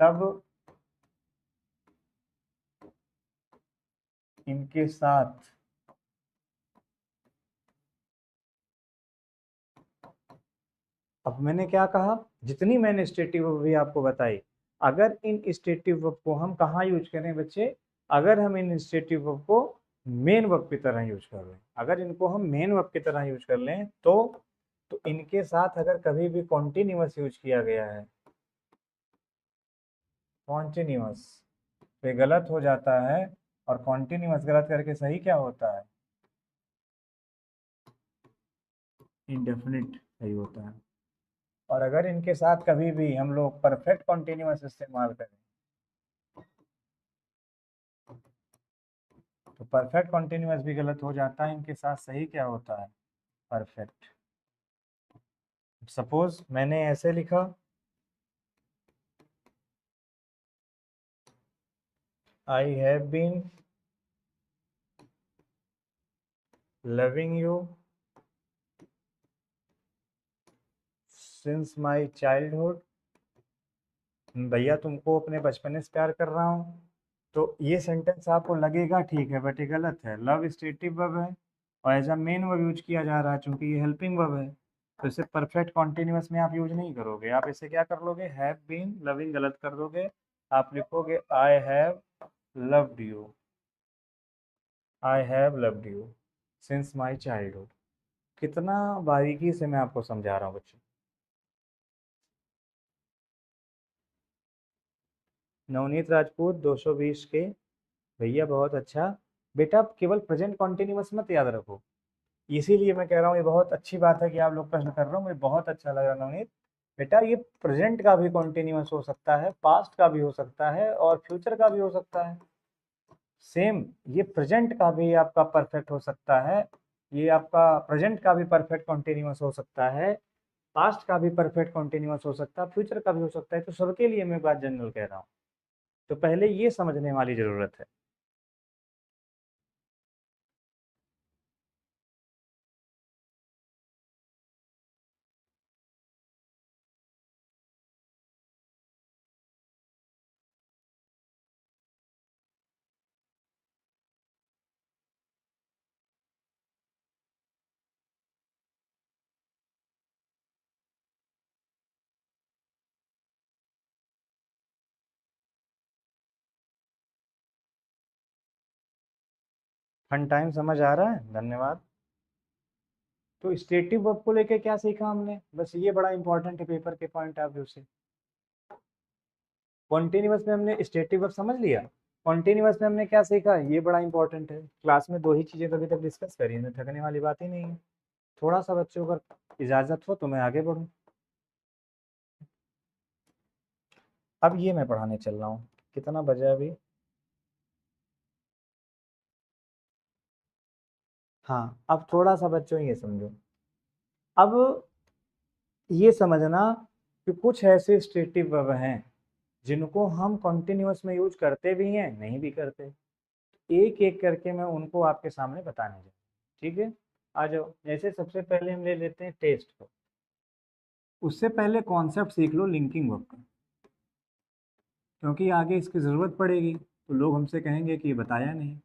तब इनके साथ अब मैंने क्या कहा, जितनी मैंने स्टेटिव वर्ब भी आपको बताई, अगर इन स्टेटिव वर्ब को हम कहाँ यूज करें बच्चे, अगर हम इन स्टेटिव वर्ब को मेन वर्ब की तरह यूज कर लें, अगर इनको हम मेन वर्ब की तरह यूज कर लें तो इनके साथ अगर कभी भी कॉन्टिन्यूअस यूज किया गया है, कॉन्टिन्यूअस, तो गलत हो जाता है। और कॉन्टिन्यूअस गलत करके सही क्या होता है, इंडेफिनिट सही होता है। और अगर इनके साथ कभी भी हम लोग परफेक्ट कॉन्टिन्यूअस इस्तेमाल करें, तो परफेक्ट कॉन्टिन्यूअस भी गलत हो जाता है, इनके साथ सही क्या होता है, परफेक्ट। सपोज मैंने ऐसे लिखा, I have been loving you since my childhood, भैया तुमको अपने बचपन से प्यार कर रहा हूँ। तो ये सेंटेंस आपको लगेगा ठीक है, बट ये गलत है। लव स्टेटिव वर्ब है और as a main verb use किया जा रहा है, चूंकि ये हेल्पिंग वर्ब है, तो इसे परफेक्ट कॉन्टिन्यूअस में आप यूज नहीं करोगे। आप इसे क्या कर लोगे, हैव बीन लविंग गलत कर दोगे, आप लिखोगे I have loved you, I have loved you since my childhood. कितना बारीकी से मैं आपको समझा रहा हूँ बच्चों। नवनीत राजपूत 220 के, भैया बहुत अच्छा। बेटा केवल प्रेजेंट कॉन्टिन्यूअस मत याद रखो, इसीलिए मैं कह रहा हूँ ये बहुत अच्छी बात है कि आप लोग प्रश्न कर रहे हो, मुझे बहुत अच्छा लग रहा है नवनीत। बेटा ये प्रेजेंट का भी कॉन्टिन्यूअस हो सकता है, पास्ट का भी हो सकता है और फ्यूचर का भी हो सकता है। सेम ये प्रेजेंट का भी आपका परफेक्ट हो सकता है, ये आपका प्रेजेंट का भी परफेक्ट कॉन्टिन्यूअस हो सकता है, पास्ट का भी परफेक्ट कॉन्टिन्यूअस हो सकता है, फ्यूचर का भी हो सकता है। तो सबके लिए मैं बात जनरल कह रहा हूँ, तो पहले ये समझने वाली जरूरत है। फन टाइम समझ आ रहा है, धन्यवाद। तो स्टेटिव वर्ब को लेके क्या सीखा हमने, बस ये बड़ा इंपॉर्टेंट है पेपर के पॉइंट ऑफ व्यू से। कॉन्टिन्यूअस में हमने स्टेटिव वर्ब समझ लिया, कॉन्टिन्यूअस में हमने क्या सीखा, ये बड़ा इंपॉर्टेंट है। क्लास में 2 ही चीजें कभी तक डिस्कस करी है, थकने वाली बात ही नहीं है। थोड़ा सा बच्चों अगर इजाजत हो तो मैं आगे बढ़ूँ। अब ये मैं पढ़ाने चल रहा हूँ, कितना बजा अभी? हाँ, अब थोड़ा सा बच्चों ये समझो। अब ये समझना कि कुछ ऐसे स्टेटिव वर्ब हैं जिनको हम कॉन्टिन्यूअस में यूज करते भी हैं, नहीं भी करते। एक एक करके मैं उनको आपके सामने बताने जा रहा हूँ, ठीक है? आ जाओ। जैसे सबसे पहले हम ले लेते हैं टेस्ट को। उससे पहले कॉन्सेप्ट सीख लो लिंकिंग वर्ब का, क्योंकि आगे इसकी ज़रूरत पड़ेगी तो लोग हमसे कहेंगे कि ये बताया नहीं।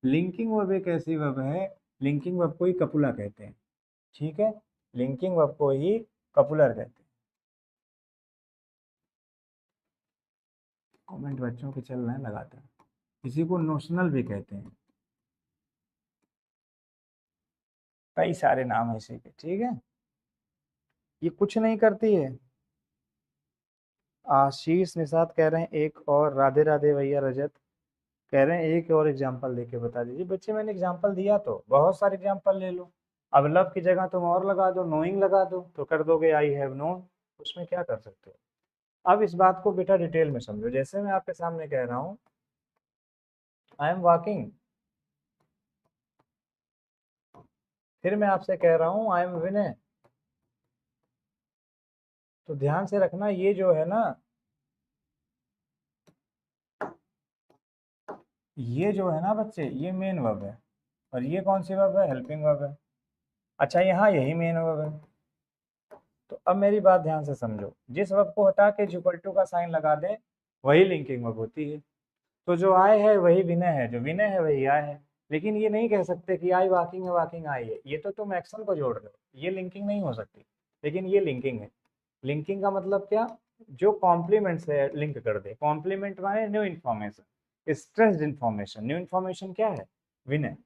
लिंकिंग वर्ब एक ऐसी वर्ब है, लिंकिंग वर्ब को ही कपुला कहते हैं, ठीक है? लिंकिंग वर्ब को ही कपुलर कहते हैं। कमेंट बच्चों के चल रहे हैं लगातार। किसी को नोशनल भी कहते हैं, कई सारे नाम है इसी के, ठीक है? ये कुछ नहीं करती है। आशीष निषाद कह रहे हैं एक और, राधे राधे भैया रजत कह रहे हैं एक और एग्जाम्पल देके बता दीजिए। बच्चे मैंने एग्जाम्पल दिया, तो बहुत सारे एग्जाम्पल ले लो। अब लव की जगह तुम और लगा दो, नोइंग लगा दो तो कर दोगे आई हैव नोन। उसमें क्या कर सकते हो? अब इस बात को बेटा डिटेल में समझो। जैसे मैं आपके सामने कह रहा हूँ आई एम वॉकिंग, फिर मैं आपसे कह रहा हूँ आई एम विनय, तो ध्यान से रखना ये जो है ना, ये जो है ना बच्चे, ये मेन वर्ब है। और ये कौन सी वर्ब है? हेल्पिंग वर्ब है। अच्छा, यहाँ यही मेन वर्ब है। तो अब मेरी बात ध्यान से समझो, जिस वर्ब को हटा के इक्वल टू का साइन लगा दें वही लिंकिंग वर्ब होती है। तो जो आए है वही विनय है, जो विनय है वही आए है। लेकिन ये नहीं कह सकते कि आई वॉकिंग है, वॉकिंग आई है। ये तो तुम एक्शन को जोड़ रहे हो, ये लिंकिंग नहीं हो सकती। लेकिन ये लिंकिंग है। लिंकिंग का मतलब क्या? जो कॉम्प्लीमेंट से लिंक कर दे। कॉम्प्लीमेंट माने new information, stressed information. New information क्या है? विनय।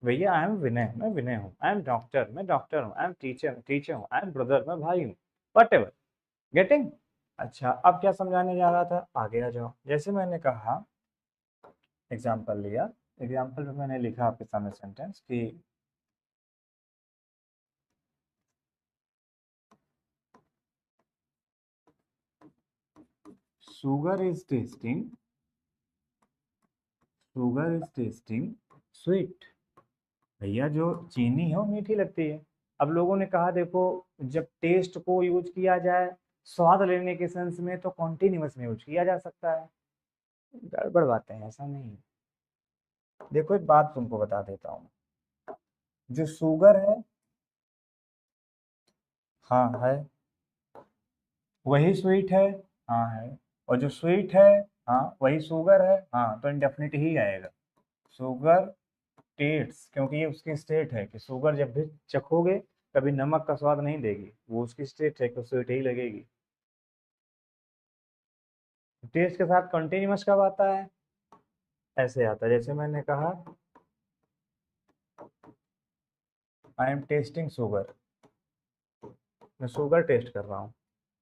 भैया आई एम विनय, मैं विनय हूँ। आई एम डॉक्टर, मैं डॉक्टर हूँ। आई एम टीचर, टीचर हूँ। आई एम ब्रदर, मैं भाई हूँ। What ever. गेटिंग? अच्छा, अब क्या समझाने जा रहा था, आगे आ जाओ। जैसे मैंने कहा, एग्जाम्पल लिया, एग्जाम्पल में मैंने लिखा आपके सामने सेंटेंस कि sugar is testing, sugar is testing sweet. भैया जो चीनी है वो मीठी लगती है। अब लोगों ने कहा देखो, जब टेस्ट को यूज किया जाए स्वाद लेने के सेंस में तो कॉन्टिन्यूअस में यूज किया जा सकता है। गड़बड़ बातें हैं, ऐसा नहीं है। देखो एक बात तुमको बता देता हूँ, जो शुगर है, हाँ है, वही स्वीट है, हाँ है, और जो स्वीट है, हाँ वही शुगर है, हाँ तो इंडेफिनिट ही आएगा। शुगर टेट्स, क्योंकि ये उसकी स्टेट है कि शुगर जब भी चखोगे कभी नमक का स्वाद नहीं देगी, वो उसकी स्टेट है कि स्वीट ही लगेगी। टेस्ट के साथ कंटिन्यूअस कब आता है? ऐसे आता है, जैसे मैंने कहा आई एम टेस्टिंग शुगर, मैं शुगर टेस्ट कर रहा हूँ।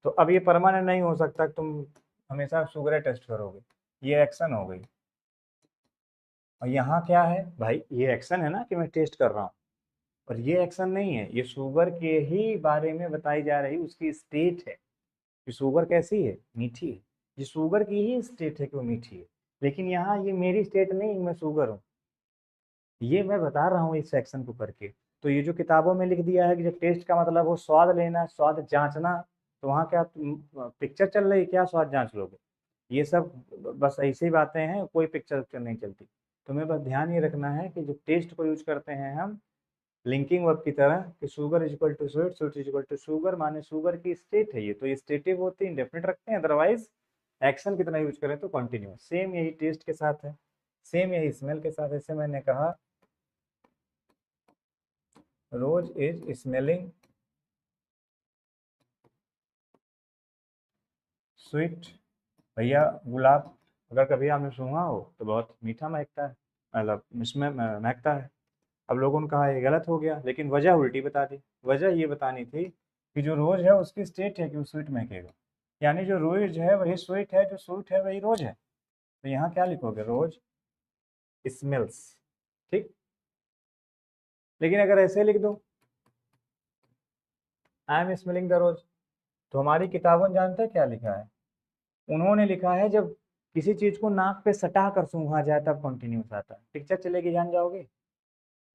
तो अब ये परमानेंट नहीं हो सकता कि तुम हमेशा शुगर टेस्ट करोगे, ये एक्शन हो गई। और यहाँ क्या है भाई, ये एक्शन है ना कि मैं टेस्ट कर रहा हूँ, और ये एक्शन नहीं है, ये शुगर के ही बारे में बताई जा रही उसकी स्टेट है कि शुगर कैसी है, मीठी है। ये शुगर की ही स्टेट है कि वो मीठी है। लेकिन यहाँ ये मेरी स्टेट नहीं, मैं शुगर हूँ, ये मैं बता रहा हूँ इस सेक्शन को करके। तो ये जो किताबों में लिख दिया है कि जब टेस्ट का मतलब वो स्वाद लेना, स्वाद जांचना, तो वहाँ क्या पिक्चर चल रही है, क्या स्वाद जांच लोगे? ये सब बस ऐसी बातें हैं, कोई पिक्चर उक्चर नहीं चलती। तुम्हें बस ध्यान ये रखना है कि जो टेस्ट को यूज करते हैं हम लिंकिंग वर्ब की तरह, कि sugar is equal to sweet, sweet is equal to sugar, माने शुगर की स्टेट है ये, तो ये स्टेटिव होती है, इंडेफिनिट रखते हैं। अदरवाइज एक्शन कितना यूज करें तो कंटिन्यूअस। सेम यही टेस्ट के साथ है, सेम यही स्मेल के साथ। ऐसे मैंने कहा रोज इज स्मेलिंग स्वीट। भैया गुलाब अगर कभी आपने सूंघा हो तो बहुत मीठा महकता है, मतलब इसमें महकता है। अब लोगों ने कहा ये गलत हो गया, लेकिन वजह उल्टी बता दी। वजह ये बतानी थी कि जो रोज है उसकी स्टेट है कि वो स्वीट महकेगा, यानी जो रोज है वही स्वीट है, जो स्वीट है वही रोज है। तो यहाँ क्या लिखोगे, रोज स्मेल्स, ठीक। लेकिन अगर ऐसे लिख दो, आई एम स्मेलिंग द रोज, तो हमारी किताबों में जानते हैं क्या लिखा है, उन्होंने लिखा है जब किसी चीज को नाक पे सटा कर सूंघा जाए तब कॉन्टिन्यूस आता है। पिक्चर चलेगी, जान जाओगे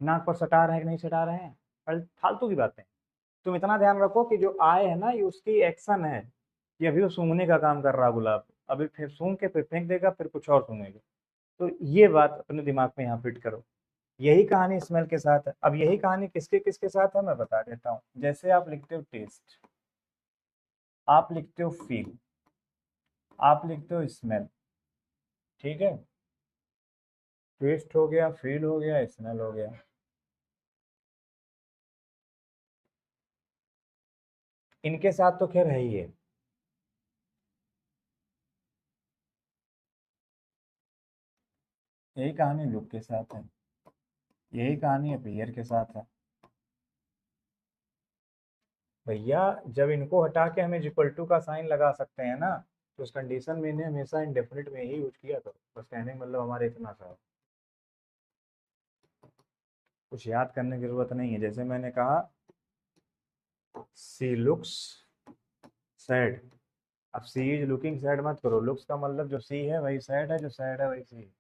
नाक पर सटा रहे हैं कि नहीं सटा रहे हैं, फालतू की बातें। तुम इतना ध्यान रखो कि जो आय है ना, ये उसकी एक्शन है, कि अभी वो सूंघने का काम कर रहा गुलाब, अभी फिर सूंघ के फिर फेंक देगा, फिर कुछ और सूंघेगा। तो ये बात अपने दिमाग में यहाँ फिट करो। यही कहानी स्मेल के साथ है। अब यही कहानी किसके किसके साथ है मैं बता देता हूँ। जैसे आप लिखते हो टेस्ट, आप लिखते हो फील, आप लिखते हो स्मेल, ठीक है। टेस्ट हो गया, फील हो गया, स्मेल हो गया। इनके साथ तो खैर है ही है। यही कहानी लुक के साथ है, यही कहानी अपीयर के साथ है। भैया जब इनको हटा के हमें इक्वल टू का साइन लगा सकते हैं ना, तो उस कंडीशन में इन्हें हमेशा इंडेफिनिट में ही यूज किया करो। बस कहने का मतलब हमारे इतना सा है, कुछ याद करने की जरूरत नहीं है। जैसे मैंने कहा सी लुक्स सैड, अब सी इज लुकिंग सैड मत करो, लुक्स का मतलब जो सी है वही सैड है, जो सैड है वही सी है,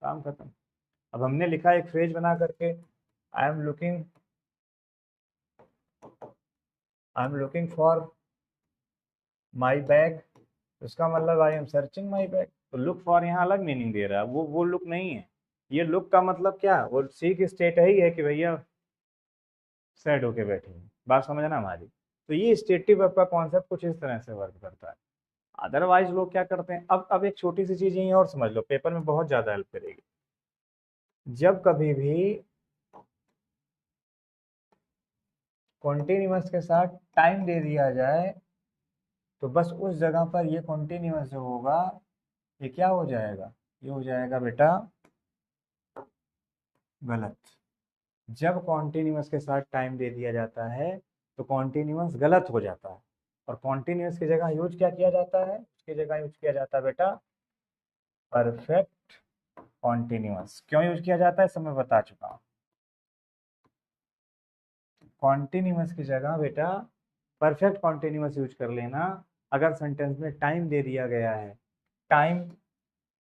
काम खत्म। अब हमने लिखा एक फ्रेज बना करके, I am looking for my bag, उसका मतलब I am searching my bag. तो लुक फॉर यहाँ अलग मीनिंग दे रहा है, वो लुक नहीं है। ये लुक का मतलब क्या, वो सी की स्टेट है ही है कि भैया सैड होके बैठे हैं, बात समझना हमारी। तो ये स्टेटिव वर्ब का कॉन्सेप्ट कुछ इस तरह से वर्क करता है। अदरवाइज लोग क्या करते हैं, अब एक छोटी सी चीज यही और समझ लो, पेपर में बहुत ज्यादा हेल्प करेगी। जब कभी भी कॉन्टिन्यूअस के साथ टाइम दे दिया जाए, तो बस उस जगह पर ये कॉन्टिन्यूअस जो होगा, ये क्या हो जाएगा, ये हो जाएगा बेटा गलत। जब कॉन्टिन्यूअस के साथ टाइम दे दिया जाता है तो कॉन्टिन्यूअस गलत हो जाता है। और कॉन्टिन्यूअस की जगह यूज क्या किया जाता है, उसकी जगह यूज किया जाता है बेटा परफेक्ट कॉन्टिन्यूअस। क्यों यूज किया जाता है सब मैं बता चुका हूँ। कॉन्टिन्यूअस की जगह बेटा परफेक्ट कॉन्टिन्यूअस यूज कर लेना अगर सेंटेंस में टाइम दे दिया गया है। टाइम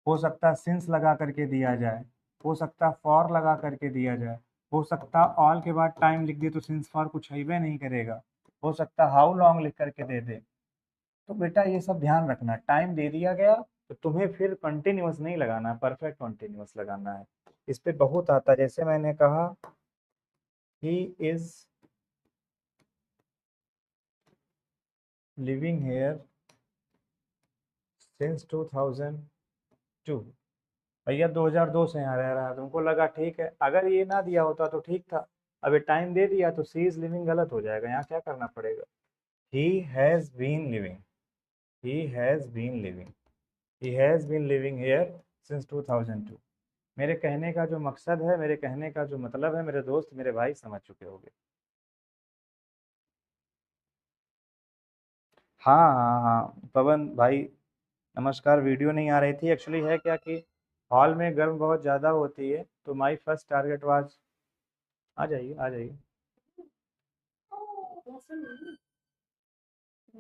हो सकता सिंस लगा करके दिया जाए, हो सकता फॉर लगा करके दिया जाए, हो सकता ऑल के बाद टाइम लिख दे तो सिंस फॉर कुछ है नहीं करेगा, हो सकता हाउ लॉन्ग लिख करके दे दे। तो बेटा ये सब ध्यान रखना, टाइम दे दिया गया तो तुम्हें फिर कंटिन्यूअस नहीं लगाना है, परफेक्ट कंटिन्यूअस लगाना है। इस पे बहुत आता है। जैसे मैंने कहा he is living here since 2002, भैया 2002 से यहाँ रह रहा है, तुमको लगा ठीक है, अगर ये ना दिया होता तो ठीक था। अब ये टाइम दे दिया तो सी इज लिविंग गलत हो जाएगा, यहाँ क्या करना पड़ेगा, he has been living, he has been living, he has been living here since 2002। मेरे कहने का जो मकसद है, मेरे कहने का जो मतलब है, मेरे दोस्त मेरे भाई समझ चुके होंगे। हाँ हाँ हाँ पवन भाई, नमस्कार। वीडियो नहीं आ रही थी, एक्चुअली है क्या कि हॉल में गर्म बहुत ज़्यादा होती है, तो माई फर्स्ट टारगेट वाज, आ जाइए आ जाइए,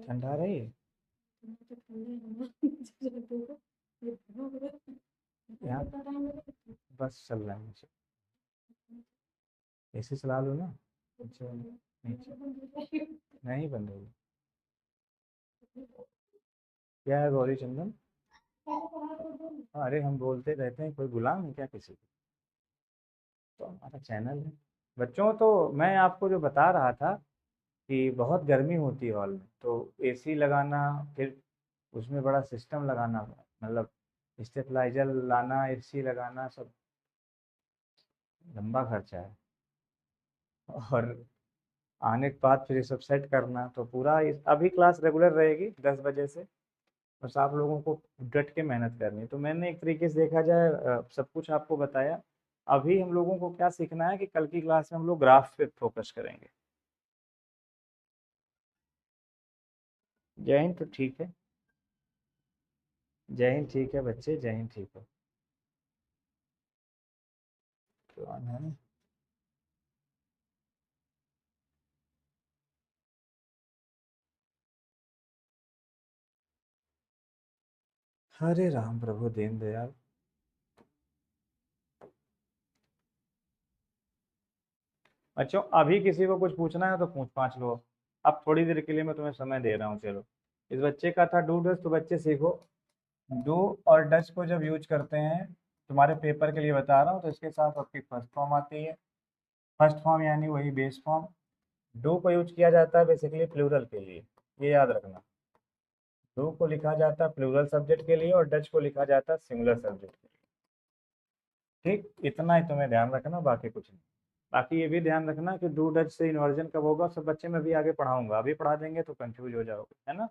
ठंडा रही है यहाँ, बस चल रहा है नीचे, एसी चला लो ना नीचे, नीचे नहीं बंद होगी। क्या है गौरी चंदन, अरे हम बोलते रहते हैं, कोई गुलाम है क्या किसी को, तो हमारा चैनल है। बच्चों तो मैं आपको जो बता रहा था कि बहुत गर्मी होती है हॉल में, तो एसी लगाना, फिर उसमें बड़ा सिस्टम लगाना, मतलब स्टेबलाइजर लाना, एसी लगाना, सब लंबा खर्चा है। और आने के बाद फिर ये सब सेट करना, तो पूरा अभी क्लास रेगुलर रहेगी 10 बजे से, बस आप लोगों को डट के मेहनत करनी है। तो मैंने एक तरीके से देखा जाए सब कुछ आपको बताया। अभी हम लोगों को क्या सीखना है कि कल की क्लास में हम लोग ग्राफ पे फोकस करेंगे। जय हिंद, तो ठीक है। जय हिंद ठीक है बच्चे, जय हिंद ठीक हो। कौन है? हरे राम प्रभु दीन दयाल। बच्चों अभी किसी को कुछ पूछना है तो पूछ पाँच लो। अब थोड़ी देर के लिए मैं तुम्हें समय दे रहा हूँ, चलो। इस बच्चे का था डू डज, तो बच्चे सीखो। डू और डज को जब यूज करते हैं, तुम्हारे पेपर के लिए बता रहा हूँ, तो इसके साथ आपकी फर्स्ट फॉर्म आती है। फर्स्ट फॉर्म यानी वही बेस फॉर्म। डू को यूज किया जाता है बेसिकली प्लूरल के लिए, ये याद रखना। डू को लिखा जाता है प्लूरल सब्जेक्ट के लिए और डज को लिखा जाता है सिंगुलर सब्जेक्ट के लिए। ठीक, इतना ही तुम्हें ध्यान रखना, बाकी कुछ नहीं। बाकी ये भी ध्यान रखना कि डू डज से इन्वर्जन कब होगा, सब बच्चे मैं भी आगे पढ़ाऊंगा, अभी पढ़ा देंगे तो कंफ्यूज हो जाओगे, है ना।